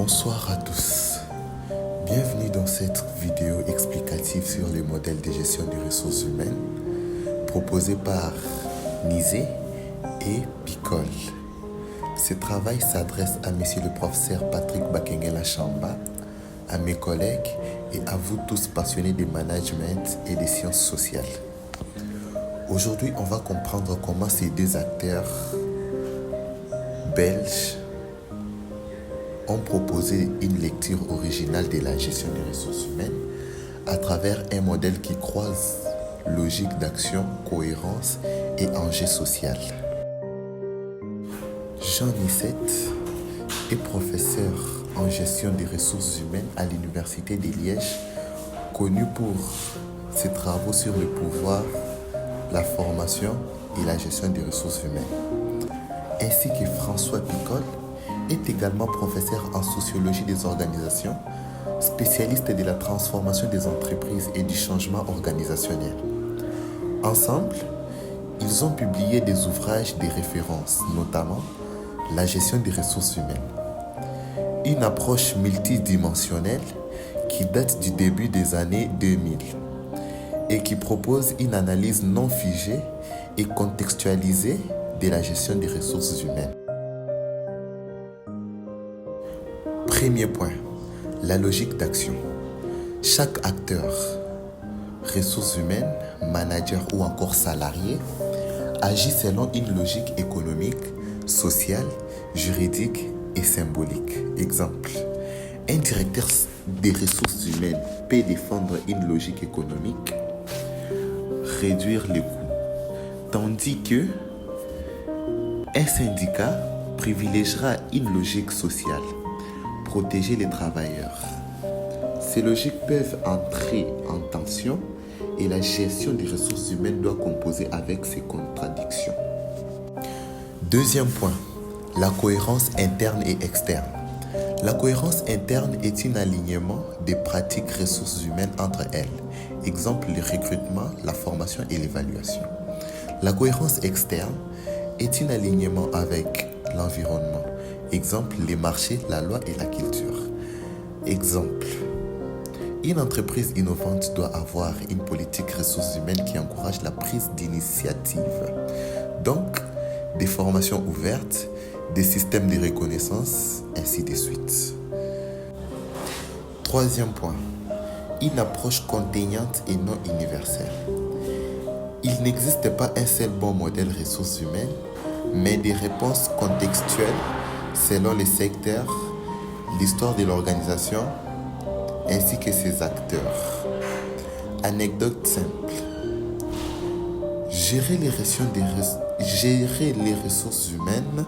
Bonsoir à tous. Bienvenue dans cette vidéo explicative sur les modèles de gestion des ressources humaines proposés par Nizet et Picol. Ce travail s'adresse à Monsieur le professeur Patrick Bakengela Chamba, à mes collègues et à vous tous passionnés de management et des sciences sociales. Aujourd'hui, on va comprendre comment ces deux acteurs belges ont proposé une lecture originale de la gestion des ressources humaines à travers un modèle qui croise logique d'action, cohérence et enjeu social. Jean Nizet est professeur en gestion des ressources humaines à l'Université de Liège, connu pour ses travaux sur le pouvoir, la formation et la gestion des ressources humaines, ainsi que François Picol, est également professeur en sociologie des organisations, spécialiste de la transformation des entreprises et du changement organisationnel. Ensemble, ils ont publié des ouvrages de référence, notamment La gestion des ressources humaines, une approche multidimensionnelle qui date du début des années 2000 et qui propose une analyse non figée et contextualisée de la gestion des ressources humaines. Premier point, la logique d'action. Chaque acteur, ressources humaines, manager ou encore salarié, agit selon une logique économique, sociale, juridique et symbolique. Exemple, un directeur des ressources humaines peut défendre une logique économique, réduire les coûts, tandis que un syndicat privilégiera une logique sociale, protéger les travailleurs. Ces logiques peuvent entrer en tension et la gestion des ressources humaines doit composer avec ces contradictions. Deuxième point, la cohérence interne et externe. La cohérence interne est un alignement des pratiques ressources humaines entre elles. Exemple, le recrutement, la formation et l'évaluation. La cohérence externe est un alignement avec l'environnement. Exemple, les marchés, la loi et la culture. Exemple, une entreprise innovante doit avoir une politique ressources humaines qui encourage la prise d'initiative. Donc, des formations ouvertes, des systèmes de reconnaissance, ainsi de suite. Troisième point, une approche contraignante et non universelle. Il n'existe pas un seul bon modèle ressources humaines, mais des réponses contextuelles selon les secteurs, l'histoire de l'organisation, ainsi que ses acteurs. Anecdote simple. Gérer les ressources humaines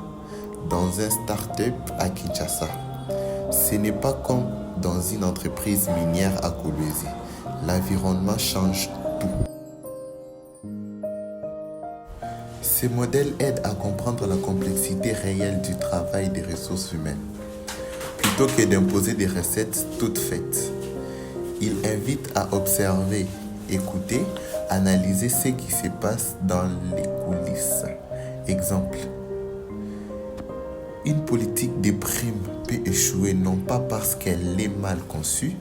dans un start-up à Kinshasa, ce n'est pas comme dans une entreprise minière à Kolwezi. L'environnement change tout. Ces modèles aident à comprendre la complexité réelle du travail des ressources humaines. Plutôt que d'imposer des recettes toutes faites, ils invitent à observer, écouter, analyser ce qui se passe dans les coulisses. Exemple, une politique de primes peut échouer non pas parce qu'elle est mal conçue,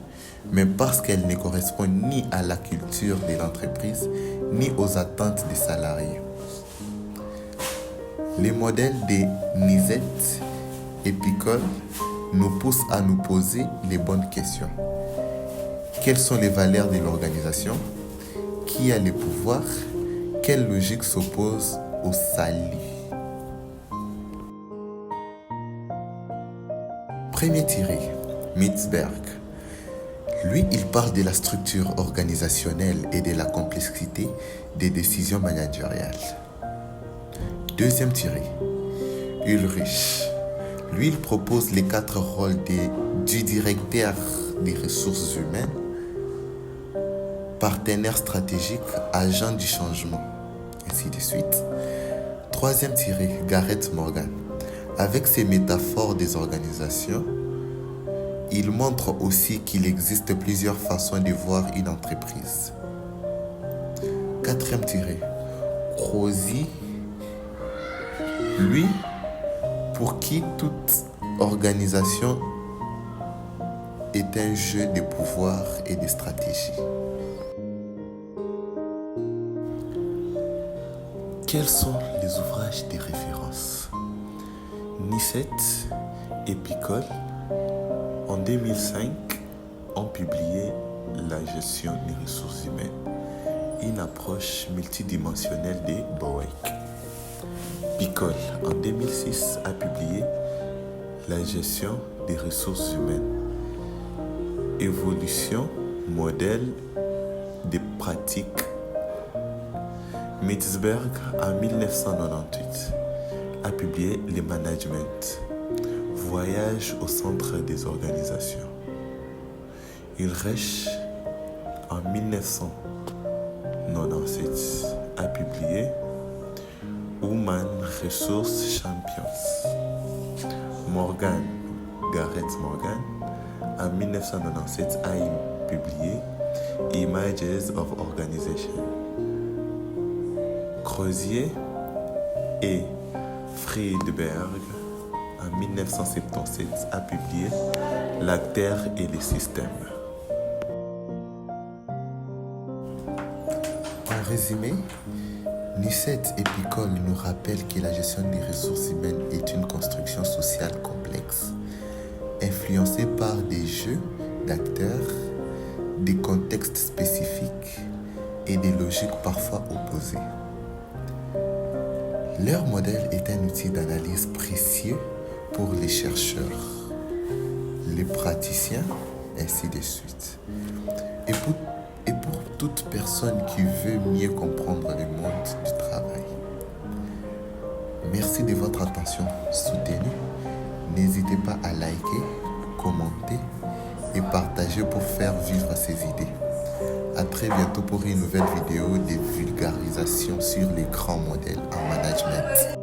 mais parce qu'elle ne correspond ni à la culture de l'entreprise, ni aux attentes des salariés. Les modèles de Nizet et Picol nous poussent à nous poser les bonnes questions. Quelles sont les valeurs de l'organisation? Qui a le pouvoir? Quelle logique s'oppose au salut? Premier tiré, Mitzberg. Lui, il parle de la structure organisationnelle et de la complexité des décisions managériales. Deuxième tiré, Ulrich. Lui, il propose les 4 rôles du directeur des ressources humaines, partenaire stratégique, agent du changement, ainsi de suite. Troisième tiré, Gareth Morgan. Avec ses métaphores des organisations, il montre aussi qu'il existe plusieurs façons de voir une entreprise. Quatrième tiré, Crozy. Lui, pour qui toute organisation est un jeu de pouvoir et de stratégie. Quels sont les ouvrages de référence? Nicet et Picol, en 2005, ont publié La gestion des ressources humaines, une approche multidimensionnelle de Boweck. Picol, en 2006, a publié La gestion des ressources humaines, évolution, modèle des pratiques. Mitzberg, en 1998, a publié Le management, voyage au centre des organisations. Ulrich, en 1997, a publié Human Resource Champions. Gareth Morgan, en 1997, a publié Images of Organization. Crozier et Friedberg, en 1977, a publié L'acteur et les systèmes. En résumé, Nicet et Picol nous rappellent que la gestion des ressources humaines est une construction sociale complexe, influencée par des jeux d'acteurs, des contextes spécifiques et des logiques parfois opposées. Leur modèle est un outil d'analyse précieux pour les chercheurs, les praticiens, ainsi de suite. Et pour toute personne qui veut mieux comprendre le monde du travail. Merci de votre attention soutenue. N'hésitez pas à liker, commenter et partager pour faire vivre ces idées. À très bientôt pour une nouvelle vidéo de vulgarisation sur les grands modèles en management.